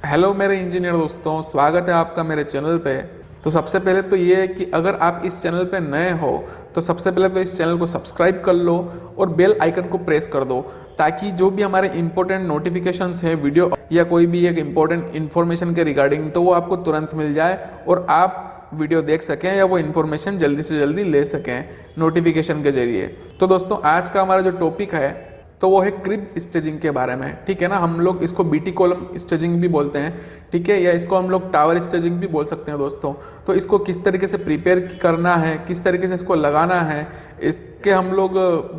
Hello मेरे engineer दोस्तों, स्वागत है आपका मेरे चैनल पे। तो सबसे पहले तो ये है कि अगर आप इस चैनल पे नए हो तो सबसे पहले तो इस चैनल को सब्सक्राइब कर लो और बेल आइकन को प्रेस कर दो, ताकि जो भी हमारे इंपॉर्टेंट नोटिफिकेशंस है वीडियो या कोई भी एक इंपॉर्टेंट इन्फॉर्मेशन के रिगार्डिंग, तो वो आपको तुरंत मिल जाए और आप वीडियो देख सकें या वो इन्फॉर्मेशन जल्दी से जल्दी ले सकें नोटिफिकेशन के जरिए। तो दोस्तों, आज का हमारा जो टॉपिक है तो वो है क्रिब स्टेजिंग के बारे में। ठीक है ना, हम लोग इसको बीटी कॉलम स्टेजिंग भी बोलते हैं, ठीक है, या इसको हम लोग टावर स्टेजिंग भी बोल सकते हैं दोस्तों। तो इसको किस तरीके से प्रिपेयर करना है, किस तरीके से इसको लगाना है, इसके हम लोग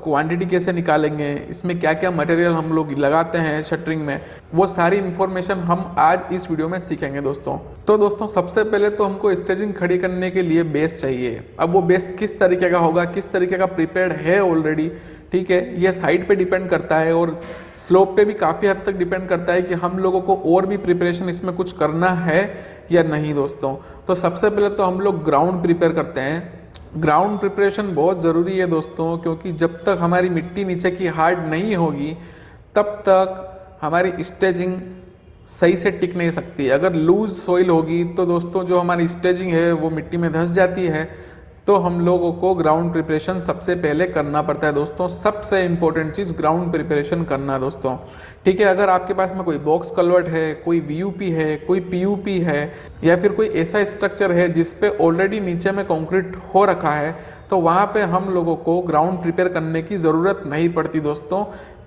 क्वांटिटी कैसे निकालेंगे, इसमें क्या क्या मटेरियल हम लोग लगाते हैं शटरिंग में, वो सारी इन्फॉर्मेशन हम आज इस वीडियो में सीखेंगे दोस्तों। तो दोस्तों, सबसे पहले तो हमको स्टेजिंग खड़ी करने के लिए बेस चाहिए। अब वो बेस किस तरीके का होगा, किस तरीके का प्रिपेयर्ड है ऑलरेडी, ठीक है, यह साइट पे डिपेंड करता है और स्लोप पे भी काफ़ी हद तक डिपेंड करता है कि हम लोगों को और भी प्रिपरेशन इसमें कुछ करना है या नहीं दोस्तों। तो सबसे पहले तो हम लोग ग्राउंड प्रिपेयर करते हैं। ग्राउंड प्रिपरेशन बहुत ज़रूरी है दोस्तों, क्योंकि जब तक हमारी मिट्टी नीचे की हार्ड नहीं होगी तब तक हमारी स्टेजिंग सही से टिक नहीं सकती। अगर लूज सॉइल होगी तो दोस्तों जो हमारी स्टेजिंग है वो मिट्टी में धंस जाती है। तो हम लोगों को ग्राउंड प्रिपरेशन सबसे पहले करना पड़ता है दोस्तों। सबसे इम्पोर्टेंट चीज़ ग्राउंड प्रिपरेशन करना है दोस्तों, ठीक है। अगर आपके पास में कोई बॉक्स कल्वर्ट है, कोई वीयूपी है, कोई पीयूपी है, या फिर कोई ऐसा स्ट्रक्चर है जिस पे ऑलरेडी नीचे में कंक्रीट हो रखा है, तो वहाँ पे हम लोगों को ग्राउंड प्रिपेयर करने की ज़रूरत नहीं पड़ती दोस्तों।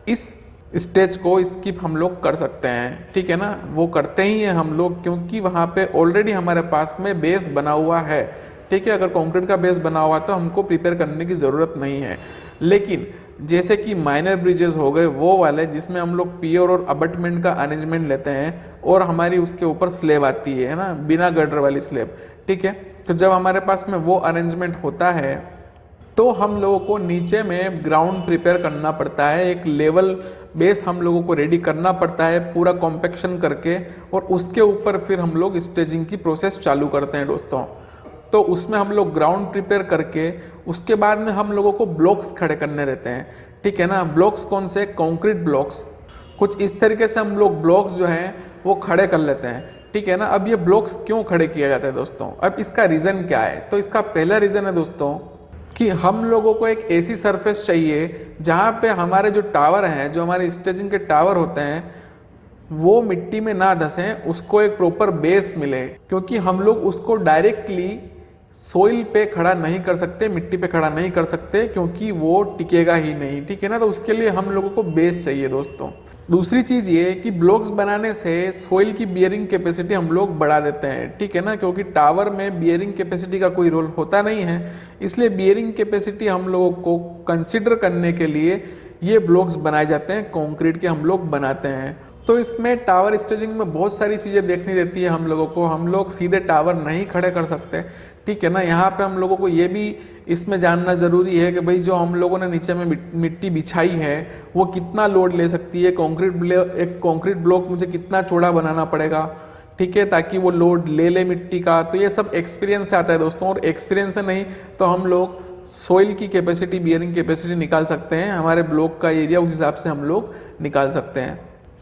इस स्टेज को स्किप हम लोग कर सकते हैं, ठीक है ना। वो करते ही हैं हम लोग, क्योंकि वहाँ पे ऑलरेडी हमारे पास में बेस बना हुआ है, ठीक है। अगर कंक्रीट का बेस बना हुआ तो हमको प्रिपेयर करने की ज़रूरत नहीं है। लेकिन जैसे कि माइनर ब्रिजेस हो गए वो वाले, जिसमें हम लोग पियर और अबटमेंट का अरेंजमेंट लेते हैं और हमारी उसके ऊपर स्लेब आती है ना, बिना गर्डर वाली स्लेब, ठीक है। तो जब हमारे पास में वो अरेंजमेंट होता है तो हम लोगों को नीचे में ग्राउंड प्रिपेयर करना पड़ता है। एक लेवल बेस हम लोगों को रेडी करना पड़ता है पूरा कॉम्पैक्शन करके, और उसके ऊपर फिर हम लोग स्टेजिंग की प्रोसेस चालू करते हैं दोस्तों। तो उसमें हम लोग ग्राउंड प्रिपेयर करके उसके बाद में हम लोगों को ब्लॉक्स खड़े करने रहते हैं, ठीक है ना। ब्लॉक्स कौन से? Concrete blocks. कुछ इस तरीके से हम लोग ब्लॉक्स जो हैं वो खड़े कर लेते हैं, ठीक है ना। अब ये ब्लॉक्स क्यों खड़े किए जाते हैं दोस्तों? अब इसका रीज़न क्या है? तो इसका पहला रीज़न है दोस्तों कि हम लोगों को एक ऐसी सरफेस चाहिए जहाँ पे हमारे जो टावर हैं, जो हमारे स्टेजिंग के टावर होते हैं, वो मिट्टी में ना धंसें, उसको एक प्रॉपर बेस मिले। क्योंकि हम लोग उसको डायरेक्टली सोइल पे खड़ा नहीं कर सकते, मिट्टी पे खड़ा नहीं कर सकते, क्योंकि वो टिकेगा ही नहीं, ठीक है ना। तो उसके लिए हम लोगों को बेस चाहिए दोस्तों। दूसरी चीज़ ये कि ब्लॉक्स बनाने से सोइल की बियरिंग कैपेसिटी हम लोग बढ़ा देते हैं, ठीक है ना। क्योंकि टावर में बियरिंग कैपेसिटी का कोई रोल होता नहीं है, इसलिए बियरिंग कैपेसिटी हम लोगों को कंसिडर करने के लिए ये ब्लॉक्स बनाए जाते हैं, कॉन्क्रीट के हम लोग बनाते हैं। तो इसमें टावर स्टेजिंग में बहुत सारी चीज़ें देखनी रहती है हम लोगों को। हम लोग सीधे टावर नहीं खड़े कर सकते, ठीक है ना। यहाँ पे हम लोगों को ये भी इसमें जानना ज़रूरी है कि भाई जो हम लोगों ने नीचे में मिट्टी बिछाई है वो कितना लोड ले सकती है। एक कंक्रीट ब्लॉक मुझे कितना चौड़ा बनाना पड़ेगा, ठीक है, ताकि वो लोड ले ले मिट्टी का। तो ये सब एक्सपीरियंस से आता है दोस्तों, और एक्सपीरियंस से नहीं तो हम लोग सोइल की कैपेसिटी, बियरिंग कैपेसिटी निकाल सकते हैं, हमारे ब्लॉक का एरिया उस हिसाब से हम लोग निकाल सकते हैं,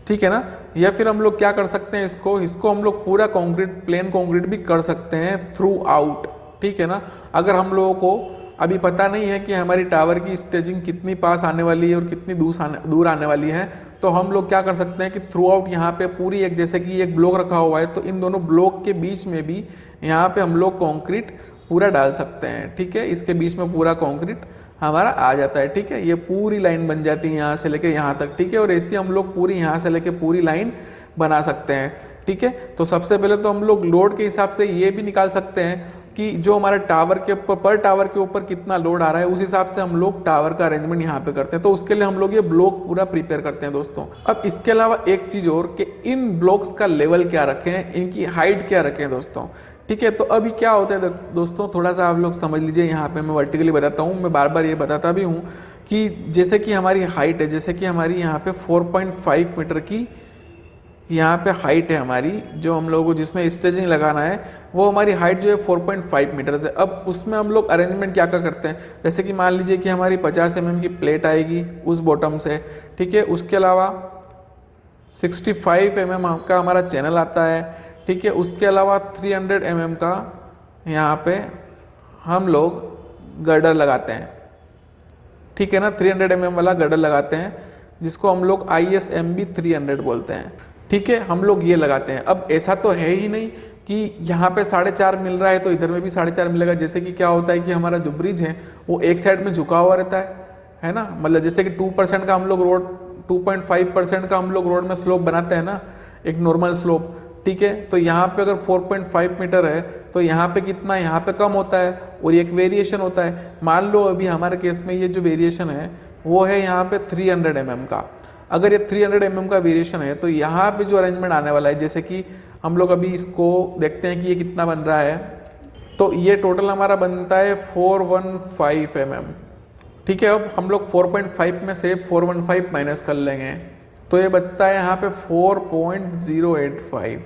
ठीक है ना। या फिर हम लोग क्या कर सकते हैं, इसको हम लोग पूरा कंक्रीट, प्लेन कंक्रीट भी कर सकते हैं थ्रू आउट, ठीक है ना। अगर हम लोगों को अभी पता नहीं है कि हमारी टावर की स्टेजिंग कितनी पास आने वाली है और कितनी दूर आने वाली है, तो हम लोग क्या कर सकते हैं कि थ्रू आउट यहाँ पे पूरी एक, जैसे कि एक ब्लॉक रखा हुआ है तो इन दोनों ब्लॉक के बीच में भी यहाँ पे हम लोग कंक्रीट पूरा डाल सकते हैं, ठीक है। इसके बीच में पूरा कंक्रीट हमारा आ जाता है, ठीक है। ये पूरी लाइन बन जाती है यहाँ से लेके यहाँ तक, ठीक है। और ऐसी हम लोग पूरी यहाँ से लेके पूरी लाइन बना सकते हैं, ठीक है। तो सबसे पहले तो हम लोग लोड के हिसाब से ये भी निकाल सकते हैं कि जो हमारे टावर के ऊपर, पर टावर के ऊपर कितना लोड आ रहा है, उस हिसाब से हम लोग टावर का अरेंजमेंट यहाँ पे करते हैं। तो उसके लिए हम लोग ये ब्लॉक पूरा प्रिपेयर करते हैं दोस्तों। अब इसके अलावा एक चीज़ और कि इन ब्लॉक्स का लेवल क्या रखें, इनकी हाइट क्या रखें दोस्तों, ठीक है। तो अभी क्या होता है दोस्तों, थोड़ा सा आप लोग समझ लीजिए। यहाँ पे मैं वर्टिकली बताता हूँ, मैं बार बार ये बताता भी हूँ कि जैसे कि हमारी हाइट है, जैसे कि हमारी यहाँ पे 4.5 मीटर की यहाँ पे हाइट है हमारी, जो हम लोगों को जिसमें स्टेजिंग लगाना है वो हमारी हाइट जो है 4.5 मीटर है। अब उसमें हम लोग अरेंजमेंट क्या क्या करते हैं, जैसे कि मान लीजिए कि हमारी 50 mm की प्लेट आएगी उस बॉटम से, ठीक है। उसके अलावा 65 mm का हमारा चैनल आता है, ठीक है। उसके अलावा 300 mm का यहाँ पे हम लोग गर्डर लगाते हैं, ठीक है ना। 300 mm वाला गर्डर लगाते हैं जिसको हम लोग ISMB 300 बोलते हैं, ठीक है। हम लोग ये लगाते हैं। अब ऐसा तो है ही नहीं कि यहाँ पे 4.5 मिल रहा है तो इधर में भी 4.5 मिलेगा। जैसे कि क्या होता है कि हमारा जो ब्रिज है वो एक साइड में झुका हुआ रहता है ना। मतलब जैसे कि 2% का हम लोग रोड 2.5% का हम लोग रोड में स्लोप बनाते हैं ना, एक नॉर्मल स्लोप, ठीक है। तो यहाँ पे अगर 4.5 मीटर है तो यहाँ पे कितना, यहाँ पे कम होता है और एक वेरिएशन होता है। मान लो अभी हमारे केस में ये जो वेरिएशन है वो है यहाँ पे 300 mm का। अगर ये 300 mm का वेरिएशन है तो यहाँ पे जो अरेंजमेंट आने वाला है, जैसे कि हम लोग अभी इसको देखते हैं कि ये कितना बन रहा है, तो ये टोटल हमारा बनता है 415 mm, ठीक है। अब हम लोग 4.5 में से 415 माइनस कर लेंगे तो ये बचता है यहाँ पे 4.085,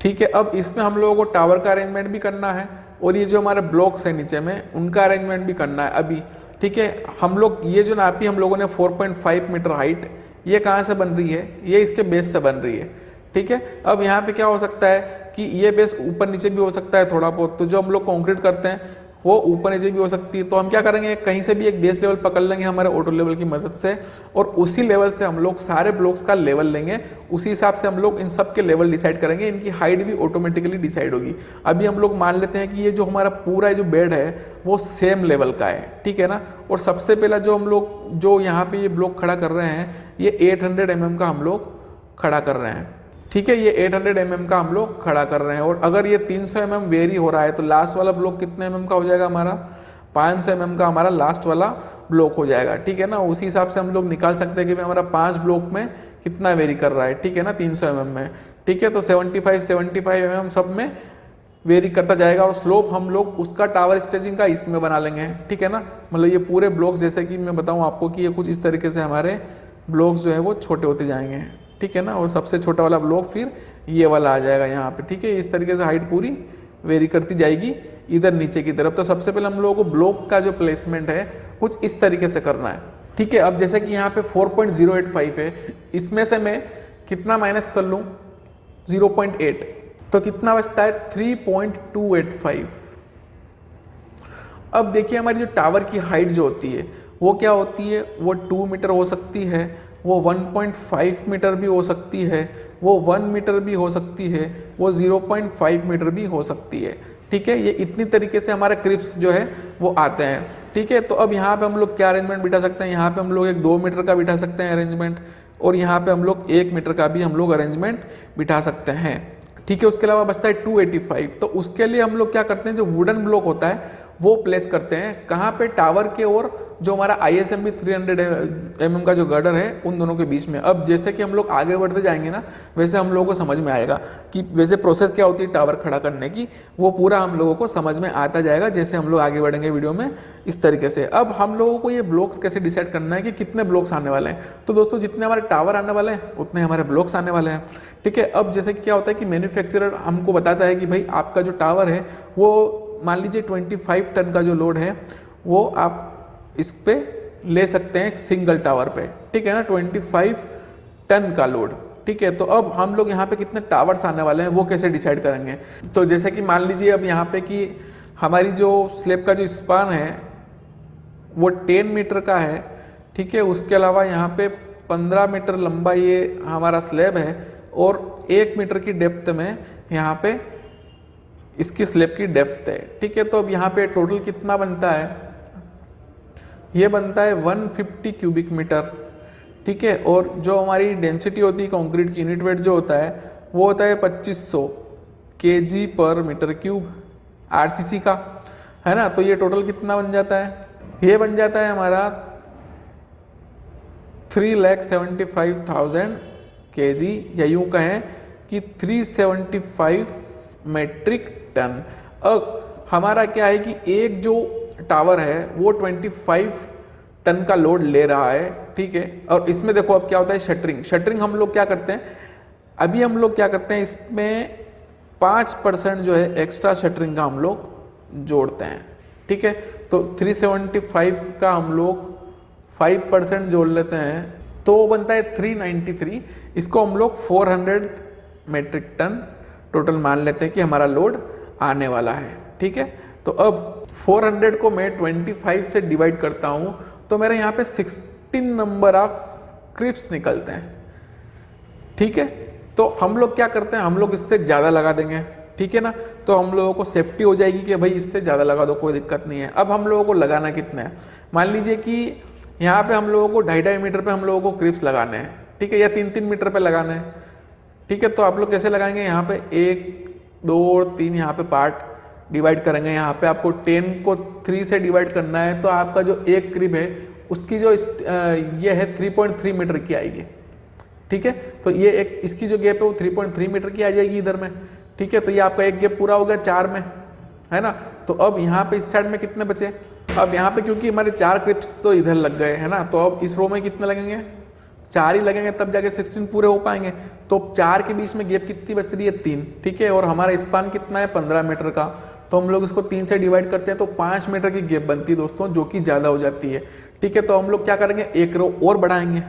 ठीक है। अब इसमें हम लोगों को टावर का अरेंजमेंट भी करना है और ये जो हमारे ब्लॉक्स है नीचे में उनका अरेंजमेंट भी करना है अभी, ठीक है। हम लोग ये जो नापी हम लोगों ने 4.5 मीटर हाइट, ये कहाँ से बन रही है, ये इसके बेस से बन रही है, ठीक है। अब यहाँ पे क्या हो सकता है कि ये बेस ऊपर नीचे भी हो सकता है थोड़ा बहुत, तो जो हम लोग कंक्रीट करते हैं वो ऊपर नीचे भी हो सकती है। तो हम क्या करेंगे, कहीं से भी एक बेस लेवल पकड़ लेंगे हमारे ऑटो लेवल की मदद से और उसी लेवल से हम लोग सारे ब्लॉक्स का लेवल लेंगे। उसी हिसाब से हम लोग इन सब के लेवल डिसाइड करेंगे, इनकी हाइट भी ऑटोमेटिकली डिसाइड होगी। अभी हम लोग मान लेते हैं कि ये जो हमारा पूरा जो बेड है वो सेम लेवल का है, ठीक है ना। और सबसे पहला जो हम लोग जो यहाँ पे ये ब्लॉक खड़ा कर रहे हैं ये 800 mm का हम लोग खड़ा कर रहे हैं, ठीक है। ये 800 mm का हम लोग खड़ा कर रहे हैं और अगर ये 300 mm वेरी हो रहा है तो लास्ट वाला ब्लॉक कितने mm का हो जाएगा हमारा, 500 mm का हमारा लास्ट वाला ब्लॉक हो जाएगा, ठीक है ना। उसी हिसाब से हम लोग निकाल सकते हैं कि हमारा 5 ब्लॉक में कितना वेरी कर रहा है, ठीक है ना, 300 mm में, ठीक है। तो 75 mm सब में वेरी करता जाएगा और स्लोप हम लोग उसका टावर स्टेजिंग का इसमें बना लेंगे, ठीक है ना। मतलब ये पूरे ब्लॉक, जैसे कि मैं बताऊँ आपको कि ये कुछ इस तरीके से हमारे ब्लॉक्स जो है वो छोटे होते जाएंगे, ठीक है ना। और सबसे छोटा वाला ब्लॉक फिर ये वाला आ जाएगा यहाँ पे, ठीक है। इस तरीके से हाइट पूरी वेरी करती जाएगी इधर नीचे की तरफ। तो सबसे पहले हम लोगों को ब्लॉक का जो प्लेसमेंट है कुछ इस तरीके से करना है, ठीक है। अब जैसे कि यहाँ पे 4.085 है, इसमें से मैं कितना माइनस कर लूँ, 0.8, तो कितना बचता है 3.285। अब देखिए हमारी जो टावर की हाइट जो होती है वो क्या होती है, वो 2 मीटर हो सकती है, वो 1.5 मीटर भी हो सकती है, वो 1 मीटर भी हो सकती है, वो 0.5 मीटर भी हो सकती है, ठीक है। ये इतनी तरीके से हमारे क्रिप्स जो है वो आते हैं, ठीक है। तो अब यहाँ पे हम लोग क्या अरेंजमेंट बिठा सकते हैं, यहाँ पे हम लोग एक 2 मीटर का बिठा सकते हैं अरेंजमेंट और यहाँ पे हम लोग 1 मीटर का भी हम लोग अरेंजमेंट बिठा सकते हैं, ठीक है। उसके अलावा बचता है 285। तो उसके लिए हम लोग क्या करते हैं, जो वुडन ब्लॉक होता है वो प्लेस करते हैं कहाँ पे, टावर के और जो हमारा ISMB 300 mm का जो गर्डर है उन दोनों के बीच में। अब जैसे कि हम लोग आगे बढ़ते जाएंगे ना, वैसे हम लोगों को समझ में आएगा कि वैसे प्रोसेस क्या होती है टावर खड़ा करने की, वो पूरा हम लोगों को समझ में आता जाएगा जैसे हम लोग आगे बढ़ेंगे वीडियो में इस तरीके से। अब हम लोगों को ये ब्लॉक्स कैसे डिसाइड करना है कि कितने ब्लॉक्स आने वाले हैं। तो दोस्तों जितने हमारे टावर आने वाले हैं उतने हमारे ब्लॉक्स आने वाले हैं, ठीक है। अब जैसे कि क्या होता है कि मैन्युफैक्चरर हमको बताता है कि भाई आपका जो टावर है वो मान लीजिए 25 टन का जो लोड है वो आप इस पे ले सकते हैं सिंगल टावर पे, ठीक है ना, 25 टन का लोड, ठीक है। तो अब हम लोग यहाँ पे कितने टावर्स आने वाले हैं वो कैसे डिसाइड करेंगे। तो जैसे कि मान लीजिए अब यहाँ पे कि हमारी जो स्लैब का जो स्पान है वो 10 मीटर का है, ठीक है। उसके अलावा यहाँ पे 15 मीटर लंबा ये हमारा स्लैब है और 1 मीटर की डेप्थ में यहाँ पे इसकी स्लैब की डेप्थ है, ठीक है। तो अब यहाँ पे टोटल कितना बनता है, ये बनता है 150 क्यूबिक मीटर, ठीक है। और जो हमारी डेंसिटी होती है कंक्रीट की, यूनिट वेट जो होता है वो होता है 2500 kg पर मीटर क्यूब RCC का, है ना। तो ये टोटल कितना बन जाता है, ये बन जाता है हमारा 3,75,000 kg, या यूँ कहें कि 375 मेट्रिक टन। अब हमारा क्या है कि एक जो टावर है वो 25 टन का लोड ले रहा है, ठीक है। और इसमें देखो अब क्या होता है, शटरिंग हम लोग क्या करते हैं, अभी हम लोग क्या करते हैं इसमें 5% जो है एक्स्ट्रा शटरिंग का हम लोग जोड़ते हैं, ठीक है। तो 375 का हम लोग 5% जोड़ लेते हैं तो वो बनता है 393। इसको हम लोग 400 मेट्रिक टन टोटल मान लेते हैं कि हमारा लोड आने वाला है। ठीक है, तो अब 400 को मैं 25 से डिवाइड करता हूँ तो मेरे यहाँ पे 16 नंबर ऑफ क्रिप्स निकलते हैं। ठीक है, तो हम लोग क्या करते हैं, हम लोग इससे ज़्यादा लगा देंगे। ठीक है ना, तो हम लोगों को सेफ्टी हो जाएगी कि भाई इससे ज़्यादा लगा दो, कोई दिक्कत नहीं है। अब हम लोगों को लगाना कितना है, मान लीजिए कि यहाँ पे हम लोगों को 2.5 मीटर पे हम लोगों को क्रिप्स लगाने हैं। ठीक है, या 3-3 मीटर पे लगाने हैं। ठीक है, तो आप लोग कैसे लगाएंगे, यहाँ पे 1 2 और 3 यहाँ पे पार्ट डिवाइड करेंगे। यहाँ पे आपको 10 को 3 से डिवाइड करना है, तो आपका जो एक क्रिप है उसकी जो ये है 3.3 मीटर की आएगी। ठीक है, तो ये एक इसकी जो गैप है वो 3.3 मीटर की आ जाएगी इधर में। ठीक है, तो ये आपका एक गैप पूरा हो गया 4 में, है ना। तो अब यहाँ पे इस साइड में कितने बचे, अब यहाँ पे क्योंकि हमारे 4 क्रिप्स तो इधर लग गए, है ना, तो अब इस रो में कितने लगेंगे, 4 ही लगेंगे, तब जाके 16 पूरे हो पाएंगे। तो 4 के बीच में गैप कितनी बच रही है, 3। ठीक है, और हमारा स्पान कितना है 15 मीटर का, तो हम लोग इसको 3 से डिवाइड करते हैं तो 5 मीटर की गैप बनती है दोस्तों, जो कि ज़्यादा हो जाती है। ठीक है, तो हम लोग क्या करेंगे, एक रो और बढ़ाएंगे,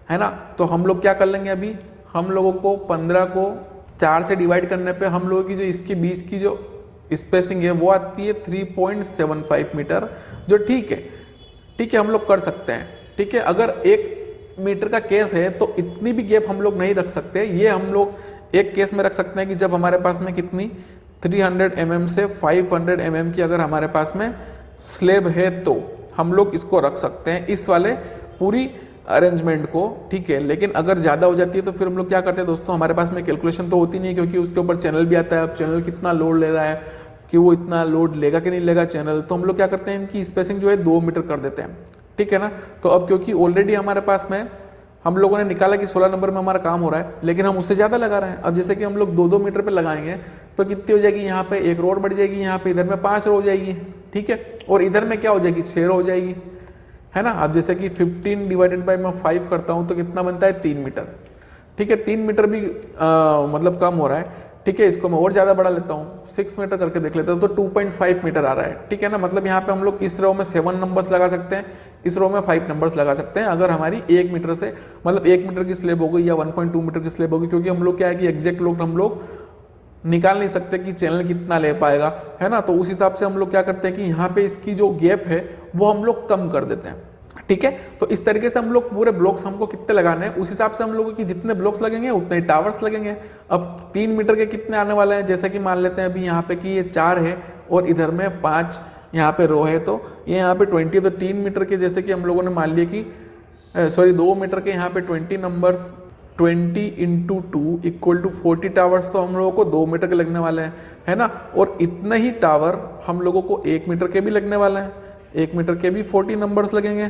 है ना। तो हम लोग क्या कर लेंगे, अभी हम लोगों को 15 को 4 से डिवाइड करने पे हम लोगों की जो इसके बीच की जो स्पेसिंग है वो आती है 3.75 मीटर, जो ठीक है। ठीक है, हम लोग कर सकते हैं। ठीक है, अगर 1 मीटर का केस है तो इतनी भी गैप हम लोग नहीं रख सकते। ये हम लोग एक केस में रख सकते हैं कि जब हमारे पास में कितनी 300 mm से 500 mm की अगर हमारे पास में स्लेब है तो हम लोग इसको रख सकते हैं, इस वाले पूरी अरेंजमेंट को। ठीक है, लेकिन अगर ज़्यादा हो जाती है तो फिर हम लोग क्या करते हैं दोस्तों, हमारे पास में कैलकुलेशन तो होती नहीं है, क्योंकि उसके ऊपर चैनल भी आता है। अब चैनल कितना लोड ले रहा है, कि वो इतना लोड लेगा कि नहीं लेगा चैनल, तो हम लोग क्या करते हैं, इनकी स्पेसिंग जो है 2 मीटर कर देते हैं। ठीक है ना, तो अब क्योंकि ऑलरेडी हमारे पास में हम लोगों ने निकाला कि 16 नंबर में हमारा काम हो रहा है, लेकिन हम उससे ज़्यादा लगा रहे हैं। अब जैसे कि हम लोग 2-2 मीटर पे लगाएंगे तो कितनी हो जाएगी, यहाँ पे 1 रोड बढ़ जाएगी, यहाँ पे इधर में 5 रो हो जाएगी। ठीक है, और इधर में क्या हो जाएगी, 6 रो हो जाएगी, है ना। अब जैसे कि 15 डिवाइडेड बाय मैं 5 करता हूँ तो कितना बनता है, 3 मीटर। ठीक है, 3 मीटर भी मतलब कम हो रहा है। ठीक है, इसको मैं और ज़्यादा बढ़ा लेता हूँ, 6 मीटर करके देख लेता हूँ, तो 2.5 मीटर आ रहा है। ठीक है ना, मतलब यहाँ पे हम लोग इस रो में 7 नंबर्स लगा सकते हैं, इस रो में 5 नंबर्स लगा सकते हैं, अगर हमारी 1 मीटर से मतलब 1 मीटर की स्लेब हो गई या 1.2 मीटर की स्लेब होगी। क्योंकि हम लोग क्या है कि एग्जैक्ट लोड हम लोग निकाल नहीं सकते कि चैनल कितना ले पाएगा, है ना। तो उस हिसाब से हम लोग क्या करते हैं कि यहाँ पे इसकी जो गैप है वो हम लोग कम कर देते हैं। ठीक है, तो इस तरीके से हम लोग पूरे ब्लॉक्स हमको कितने लगाने हैं उस हिसाब से हम लोगों की जितने ब्लॉक्स लगेंगे उतने ही टावर्स लगेंगे। अब 3 मीटर के कितने आने वाले हैं, जैसा कि मान लेते हैं अभी यहाँ पे कि ये 4 है और इधर में 5 यहाँ पे रो है, तो ये यहाँ पे 20, तो 3 मीटर के जैसे कि हम लोगों ने मान लिया कि 2 मीटर के यहाँ पे 20 नंबर्स, 20 × 2 = 40 टावर्स, तो हम लोगों को 2 मीटर के लगने वाले हैं, है ना। और इतने ही टावर हम लोगों को 1 मीटर के भी लगने वाले हैं, 1 मीटर के भी 40 नंबर्स लगेंगे।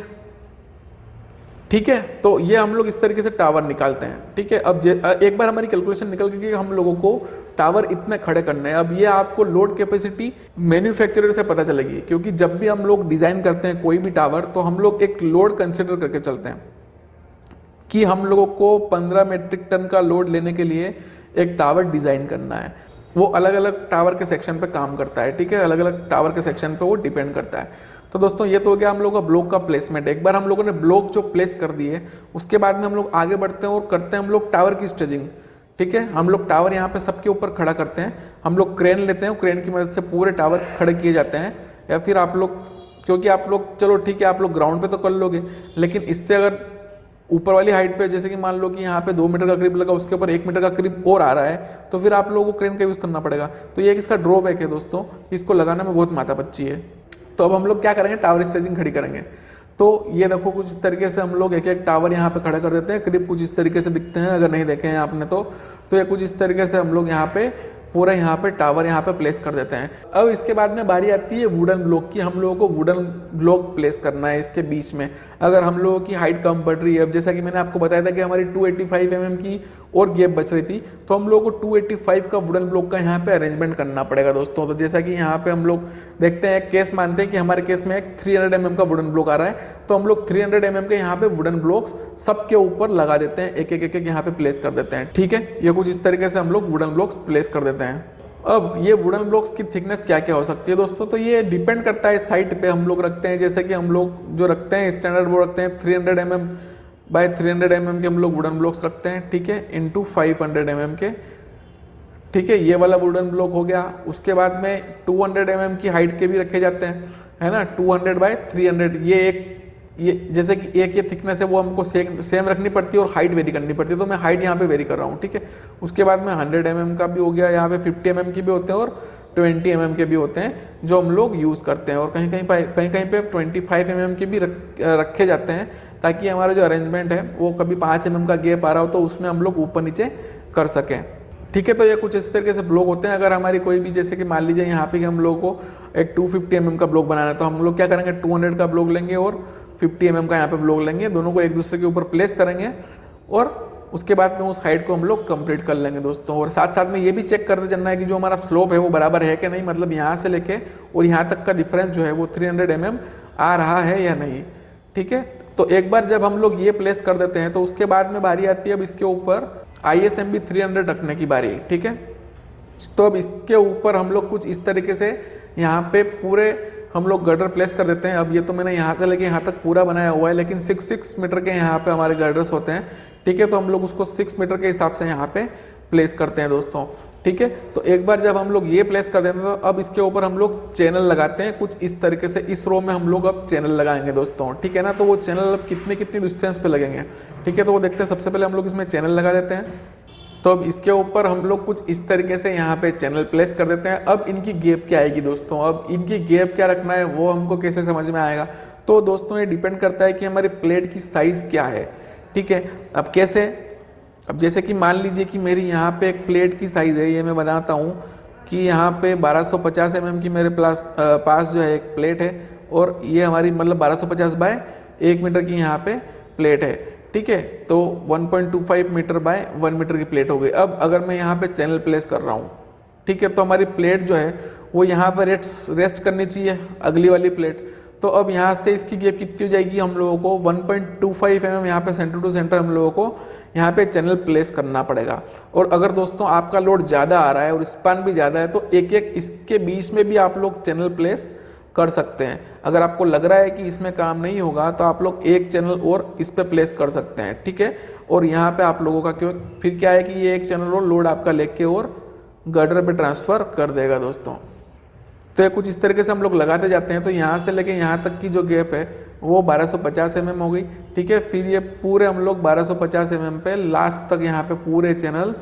ठीक है, तो ये हम लोग इस तरीके से टावर निकालते हैं। ठीक है, अब एक बार हमारी कैलकुलेशन निकल गई कि हम लोगों को टावर इतने खड़े करने हैं। अब ये आपको लोड कैपेसिटी मैन्युफैक्चरर से पता चलेगी, क्योंकि जब भी हम लोग डिज़ाइन करते हैं कोई भी टावर तो हम लोग एक लोड कंसिडर करके चलते हैं कि हम लोगों को 15 मेट्रिक टन का लोड लेने के लिए एक टावर डिज़ाइन करना है। वो अलग अलग टावर के सेक्शन पे काम करता है। ठीक है, अलग अलग टावर के सेक्शन पे वो डिपेंड करता है। तो दोस्तों ये तो हो गया हम लोगों का ब्लॉक का प्लेसमेंट। एक बार हम लोगों ने ब्लॉक जो प्लेस कर दिए उसके बाद में हम लोग आगे बढ़ते हैं और करते हैं हम लोग टावर की स्टेजिंग। ठीक है, हम लोग टावर यहाँ पे सबके ऊपर खड़ा करते हैं, हम लोग क्रेन लेते हैं, क्रेन की मदद से पूरे टावर खड़े किए जाते हैं। या फिर आप लोग, क्योंकि आप लोग चलो ठीक है आप लोग ग्राउंड पे तो कर लोगे, लेकिन इससे अगर ऊपर वाली हाइट पे जैसे कि मान लो कि यहाँ पे 2 मीटर का क्रिप लगा, उसके ऊपर 1 मीटर का क्रिप और आ रहा है, तो फिर आप लोगों को क्रेन का यूज़ करना पड़ेगा। तो ये इसका ड्रॉबैक है दोस्तों, इसको लगाने में बहुत माथापच्ची है। तो अब हम लोग क्या करेंगे, टावर स्टेजिंग खड़ी करेंगे। तो ये देखो कुछ इस तरीके से हम लोग एक एक टावर यहाँ पे खड़ा कर देते हैं। क्रिप कुछ इस तरीके से दिखते हैं, अगर नहीं देखे हैं आपने तो ये कुछ इस तरीके से हम लोग यहाँ पे पूरा यहाँ पे टावर यहाँ पे प्लेस कर देते हैं। अब इसके बाद में बारी आती है वुडन ब्लॉक की। हम लोगों को वुडन ब्लॉक प्लेस करना है इसके बीच में। अगर हम लोगों की हाइट कम बढ़ रही है, अब जैसा कि मैंने आपको बताया था कि हमारी 285 mm की और गैप बच रही थी, तो हम लोगों को 285 का वुडन ब्लॉक का यहाँ पे अरेंजमेंट करना पड़ेगा दोस्तों। तो जैसा कि यहाँ पे हम लोग देखते हैं, केस मानते हैं कि हमारे केस में एक 300 mm का वुडन ब्लॉक आ रहा है, तो हम लोग 300 mm के यहाँ पे वुडन ब्लॉक्स सबके ऊपर लगा देते हैं, एक एक यहाँ पे प्लेस कर देते हैं। ठीक है, ये कुछ इस तरीके से हम लोग वुडन ब्लॉक्स प्लेस कर देते हैं। अब ये वुडन ब्लॉक्स की थिकनेस क्या क्या हो सकती है दोस्तों, तो ये डिपेंड करता है साइट पे हम लोग रखते हैं। जैसे कि हम लोग जो रखते हैं स्टैंडर्ड वो रखते हैं 300 mm बाय 300 mm के हम लोग वुडन ब्लॉक्स रखते हैं, ठीक है, इंटू 500 mm के, ठीक है, ये वाला वुडन ब्लॉक हो गया। उसके बाद में 200 mm की हाइट के भी रखे जाते हैं, है ना, 200 बाय 300, ये जैसे कि एक ये थिकनेस है वो हमको सेम रखनी पड़ती है और हाइट वेरी करनी पड़ती है, तो मैं हाइट यहाँ पे वेरी कर रहा हूँ, ठीक है। उसके बाद में 100 mm का भी हो गया, यहाँ पे 50 mm की भी होते हैं और 20 mm के भी होते हैं जो हम लोग यूज़ करते हैं, और कहीं कहीं पे 25 mm के भी रखे जाते हैं, ताकि हमारा जो अरेंजमेंट है वो कभी 5 mm का गैप आ रहा हो तो उसमें हम लोग ऊपर नीचे कर सकें, ठीक है। तो ये कुछ इस तरीके से ब्लॉक होते हैं। अगर हमारी कोई भी, जैसे कि मान लीजिए यहाँ पे हम लोगों को एक 250 mm का ब्लॉक बनाना है, तो हम लोग क्या करेंगे, 200 का ब्लॉक लेंगे और 50 mm का यहाँ पे ब्लॉक लेंगे, दोनों को एक दूसरे के ऊपर प्लेस करेंगे और उसके बाद में उस हाइट को हम लोग कंप्लीट कर लेंगे दोस्तों। और साथ साथ में ये भी चेक करते चलना है कि जो हमारा स्लोप है वो बराबर है कि नहीं, मतलब यहाँ से लेके और यहाँ तक का डिफरेंस जो है वो 300 mm आ रहा है या नहीं, ठीक है। तो एक बार जब हम लोग ये प्लेस कर देते हैं तो उसके बाद में बारी आती है अब इसके ऊपर ISMB 300 रखने की बारी, ठीक है। तो अब इसके ऊपर हम लोग कुछ इस तरीके से यहाँ पे पूरे हम लोग गर्डर प्लेस कर देते हैं। अब ये तो मैंने यहाँ से लेके यहाँ तक पूरा बनाया हुआ है, लेकिन 6 मीटर के यहाँ पे हमारे गर्डर्स होते हैं, ठीक है। तो हम लोग उसको 6 मीटर के हिसाब से यहाँ पे प्लेस करते हैं दोस्तों, ठीक है। तो एक बार जब हम लोग ये प्लेस कर देते हैं तो अब इसके ऊपर हम लोग चैनल लगाते हैं कुछ इस तरीके से। इस रो में हम लोग अब चैनल लगाएंगे दोस्तों, ठीक है ना। तो वो चैनल अब कितनी डिस्टेंस पे लगेंगे, ठीक है। तो वो देखते हैं, सबसे पहले हम लोग इसमें चैनल लगा देते हैं। तो अब इसके ऊपर हम लोग कुछ इस तरीके से यहाँ पे चैनल प्लेस कर देते हैं। अब इनकी गैप क्या आएगी दोस्तों, अब इनकी गैप क्या रखना है वो हमको कैसे समझ में आएगा, तो दोस्तों ये डिपेंड करता है कि हमारी प्लेट की साइज़ क्या है, ठीक है। अब कैसे, अब जैसे कि मान लीजिए कि मेरी यहाँ पे एक प्लेट की साइज़ है, ये मैं बताता हूँ कि यहाँ पे 1250 mm की मेरे पास जो है एक प्लेट है, और ये हमारी मतलब 1250 बाय 1 मीटर की यहाँ पे प्लेट है, ठीक है। तो 1.25 मीटर बाय 1 मीटर की प्लेट हो गई। अब अगर मैं यहाँ पे चैनल प्लेस कर रहा हूँ, ठीक है, तो हमारी प्लेट जो है वो यहाँ पर रेस्ट करनी चाहिए, अगली वाली प्लेट। तो अब यहाँ से इसकी गैप कितनी हो जाएगी, हम लोगों को 1.25 mm यहाँ पे सेंटर टू सेंटर हम लोगों को यहाँ पे चैनल प्लेस करना पड़ेगा। और अगर दोस्तों आपका लोड ज़्यादा आ रहा है और स्पान भी ज़्यादा है तो एक इसके बीच में भी आप लोग चैनल प्लेस कर सकते हैं। अगर आपको लग रहा है कि इसमें काम नहीं होगा तो आप लोग एक चैनल और इस पे प्लेस कर सकते हैं, ठीक है। और यहाँ पे आप लोगों का फिर क्या है कि ये एक चैनल और लोड आपका लेके और गर्डर पे ट्रांसफ़र कर देगा दोस्तों। तो ये कुछ इस तरीके से हम लोग लगाते जाते हैं। तो यहाँ से लेके यहाँ तक की जो गैप है वो 1250 mm हो गई, ठीक है। फिर ये पूरे हम लोग 1250 mm पे लास्ट तक यहाँ पे पूरे चैनल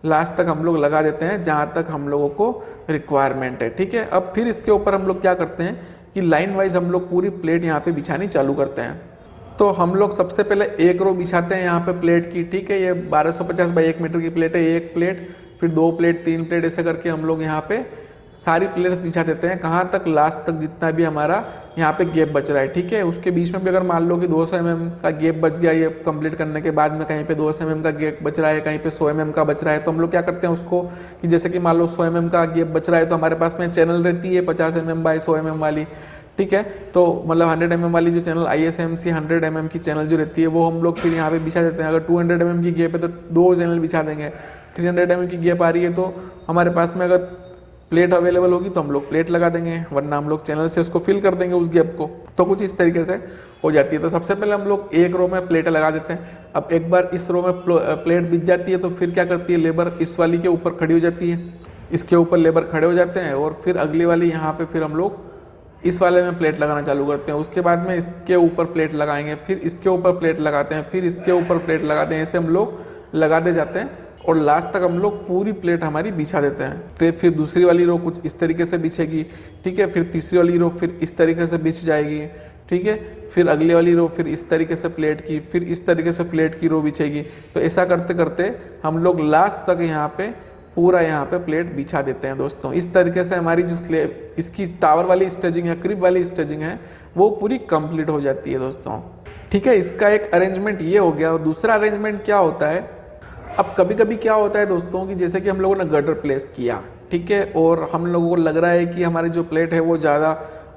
लास्ट तक हम लोग लगा देते हैं जहाँ तक हम लोगों को रिक्वायरमेंट है, ठीक है। अब फिर इसके ऊपर हम लोग क्या करते हैं कि लाइन वाइज हम लोग पूरी प्लेट यहाँ पे बिछानी चालू करते हैं। तो हम लोग सबसे पहले एक रो बिछाते हैं यहाँ पे प्लेट की, ठीक है। ये 1250 बाई 1 मीटर की प्लेट है, एक प्लेट, फिर 2 प्लेट, 3 प्लेट, ऐसे करके हम लोग यहाँ पे सारी प्लेट्स बिछा देते हैं। कहाँ तक, लास्ट तक, जितना भी हमारा यहाँ पे गैप बच रहा है, ठीक है। उसके बीच में भी अगर मान लो कि 200 mm का गैप बच गया ये कंप्लीट करने के बाद में, कहीं पे 200 mm का गैप बच रहा है, कहीं पे 100 mm का बच रहा है, तो हम लोग क्या करते हैं उसको कि जैसे कि मान लो 100 mm का गैप बच रहा है तो हमारे पास में चैनल रहती है 50 mm बाई 100 mm वाली, ठीक है। तो मतलब 100 mm वाली जो चैनल ISMC 100 mm की चैनल जो रहती है वो हम लोग फिर यहाँ पे बिछा देते हैं। अगर 200 mm की गैप है तो 2 चैनल बिछा देंगे। 300 mm की गैप आ रही है तो हमारे पास में अगर प्लेट अवेलेबल होगी तो हम लोग प्लेट लगा देंगे, वरना हम लोग चैनल से उसको फिल कर देंगे उस गैप को। तो कुछ इस तरीके से हो जाती है। तो सबसे पहले हम लोग एक रो में प्लेट लगा देते हैं। अब एक बार इस रो में प्लेट बिछ जाती है तो फिर क्या करती है लेबर, इस वाली के ऊपर खड़ी हो जाती है, इसके ऊपर लेबर खड़े हो जाते हैं और फिर अगली वाली यहाँ पे फिर हम लोग इस वाले में प्लेट लगाना चालू करते हैं। उसके बाद में इसके ऊपर प्लेट लगाएंगे, फिर इसके ऊपर प्लेट लगाते हैं, फिर इसके ऊपर प्लेट लगाते हैं, ऐसे हम लोग लगाते जाते हैं और लास्ट तक हम लोग पूरी प्लेट हमारी बिछा देते हैं। तो फिर दूसरी वाली रो कुछ इस तरीके से बिछेगी, ठीक है। फिर तीसरी वाली रो फिर इस तरीके से बिछ जाएगी, ठीक है। फिर अगली वाली रो फिर इस तरीके से प्लेट की, फिर इस तरीके से प्लेट की रो बिछेगी। तो ऐसा करते करते हम लोग लास्ट तक यहाँ पे पूरा यहाँ पे प्लेट बिछा देते हैं दोस्तों। इस तरीके से हमारी जो स्लेब इसकी टावर वाली स्टेजिंग है, क्रिब वाली स्टेजिंग है, वो पूरी कंप्लीट हो जाती है दोस्तों, ठीक है। इसका एक अरेंजमेंट ये हो गया। और दूसरा अरेंजमेंट क्या होता है, अब कभी कभी क्या होता है दोस्तों कि जैसे कि हम लोगों ने गर्डर प्लेस किया, ठीक है, और हम लोगों को लग रहा है कि हमारी जो प्लेट है वो ज़्यादा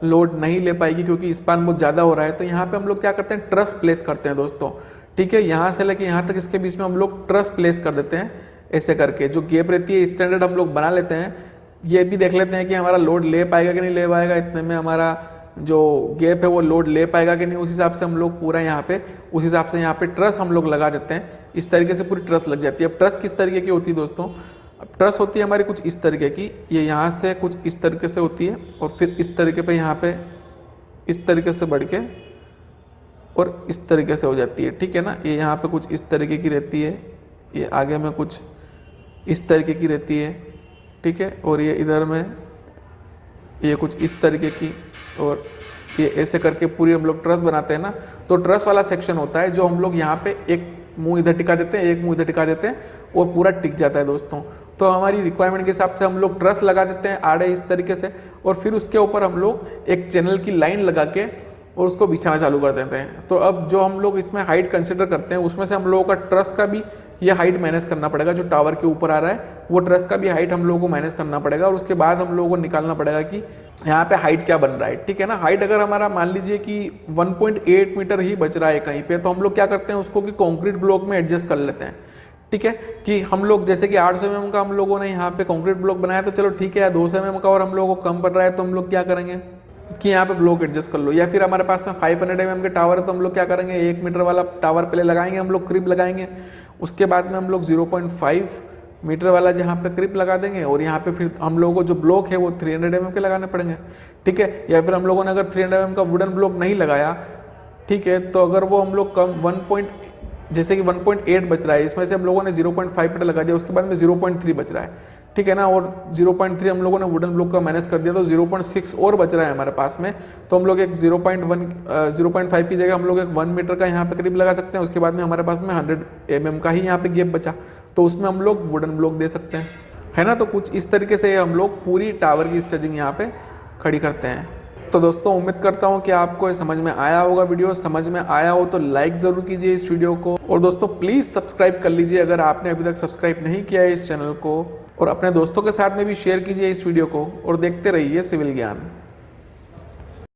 लोड नहीं ले पाएगी क्योंकि स्पान बहुत ज़्यादा हो रहा है। तो यहाँ पे हम लोग क्या करते हैं, ट्रस प्लेस करते हैं दोस्तों, ठीक है। यहाँ से लेके यहाँ तक इसके बीच में हम लोग ट्रस प्लेस कर देते हैं। ऐसे करके जो गैप रहती है स्टैंडर्ड हम लोग बना लेते हैं। ये भी देख लेते हैं कि हमारा लोड ले पाएगा कि नहीं ले पाएगा, इतने में हमारा जो गैप है वो लोड ले पाएगा कि नहीं, उस हिसाब से हम लोग पूरा यहाँ पे उस हिसाब से यहाँ पे ट्रस हम लोग लगा देते हैं। इस तरीके से पूरी ट्रस लग जाती है। अब ट्रस किस तरीके की होती है दोस्तों, अब ट्रस होती है हमारी कुछ इस तरीके की, ये यहाँ से कुछ इस तरीके से होती है और फिर इस तरीके पे यहाँ पे इस तरीके से बढ़ के और इस तरीके से हो जाती है, ठीक है ना। ये यहाँ पे कुछ इस तरीके की रहती है, ये आगे में कुछ इस तरीके की रहती है, ठीक है, और ये इधर में ये कुछ इस तरीके की, और ये ऐसे करके पूरी हम लोग ट्रस बनाते हैं ना। तो ट्रस वाला सेक्शन होता है जो हम लोग यहाँ पे एक मुंह इधर टिका देते हैं, एक मुंह इधर टिका देते हैं और पूरा टिक जाता है दोस्तों। तो हमारी रिक्वायरमेंट के हिसाब से हम लोग ट्रस लगा देते हैं आड़े इस तरीके से, और फिर उसके ऊपर हम लोग एक चैनल की लाइन लगा के और उसको बिछाना चालू कर देते हैं। तो अब जो हम लोग इसमें हाइट कंसिडर करते हैं उसमें से हम लोगों का ट्रस का भी ये हाइट मैनेज करना पड़ेगा। जो टावर के ऊपर आ रहा है वो ट्रस का भी हाइट हम लोगों को मैनेज करना पड़ेगा, और उसके बाद हम लोगों को निकालना पड़ेगा कि यहाँ पे हाइट क्या बन रहा है, ठीक है ना। हाइट अगर हमारा मान लीजिए कि 1.8 मीटर ही बच रहा है कहीं पे, तो हम लोग क्या करते हैं उसको कि कंक्रीट ब्लॉक में एडजस्ट कर लेते हैं, ठीक है। कि हम लोग जैसे कि 800 mm का हम लोगों ने यहाँ पे कंक्रीट ब्लॉक बनाया, तो चलो ठीक है 200 mm का और हम लोगों को कम पड़ रहा है, तो हम लोग क्या करेंगे कि यहाँ पे ब्लॉक एडजस्ट कर लो। या फिर हमारे पास में 500 mm के टावर है, तो हम लोग क्या करेंगे 1 मीटर वाला टावर पहले लगाएंगे, हम लोग क्रिप लगाएंगे, उसके बाद में हम लोग 0.5 मीटर वाला जहाँ पे क्रिप लगा देंगे, और यहाँ पे फिर हम लोगों को जो ब्लॉक है वो 300 mm के लगाने पड़ेंगे, ठीक है। या फिर हम लोगों ने अगर 300 mm का वुडन ब्लॉक नहीं लगाया, ठीक है, तो अगर वो हम लोग कम जैसे कि 1.8 बच रहा है, इसमें से हम लोगों ने 0.5 मीटर लगा दिया, उसके बाद में 0.3 बच रहा है, ठीक है ना, और 0.3 हम लोगों ने वुडन ब्लॉक का मैनेज कर दिया, तो 0.6 और बच रहा है हमारे पास में। तो हम लोग एक 0.5 की जगह हम लोग एक 1 मीटर का यहाँ पे करीब लगा सकते हैं। उसके बाद में हमारे पास में 100 mm का ही यहाँ पे गैप बचा, तो उसमें हम लोग वुडन ब्लॉक दे सकते हैं, है ना। तो कुछ इस तरीके से हम लोग पूरी टावर की स्टेजिंग यहाँ पे खड़ी करते हैं। तो दोस्तों उम्मीद करता हूँ कि आपको ये समझ में आया होगा। वीडियो समझ में आया हो तो लाइक ज़रूर कीजिए इस वीडियो को, और दोस्तों प्लीज़ सब्सक्राइब कर लीजिए अगर आपने अभी तक सब्सक्राइब नहीं किया है इस चैनल को, और अपने दोस्तों के साथ में भी शेयर कीजिए इस वीडियो को, और देखते रहिए सिविल ज्ञान।